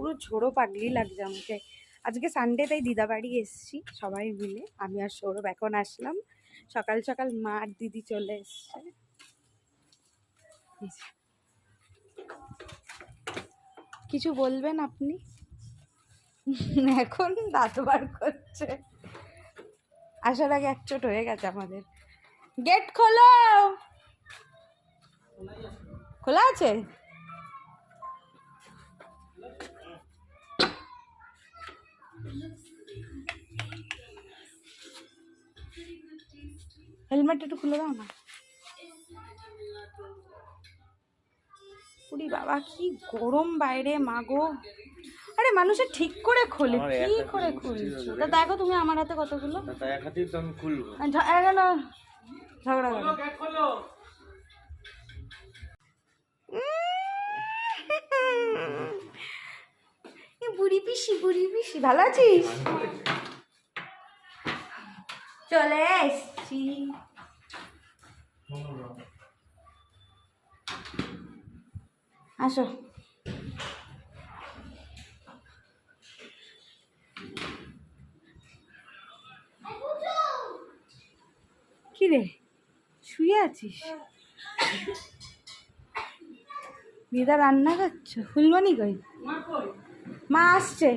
পুরো ঝোড়ো পাগলি লাগছে আমাকে। আজকে সানডে, তাই দিদা বাড়ি এসছি সবাই মিলে, আমি আর সৌরভ এখন আসলাম। সকাল সকাল মা আর দিদি চলে এসছে। কিছু বলবেন আপনি? এখন দাঁত বার করছে। আসার আগে একচোট হয়ে গেছে আমাদের। গেট খোলো। খোলা আছে? হেলমেট একটু খুলে দাও না। পুরি বাবা কি গরম বাইরে, মাগো। আরে মানুষের ঠিক করে খোলে, কি করে খুলছো? তা দেখো তুমি আমার হাতে কতগুলো। এক হাতেই তো আমি খুলবো। ঝগড়া করো। বুড়ি পিসি, বুড়ি পিসি, ভালো আছিস? চলে এসছি। আসো। কি রে, শুয়ে আছিস? দিদা রান্না করছো? ফুলমণি কই? মা আসছে।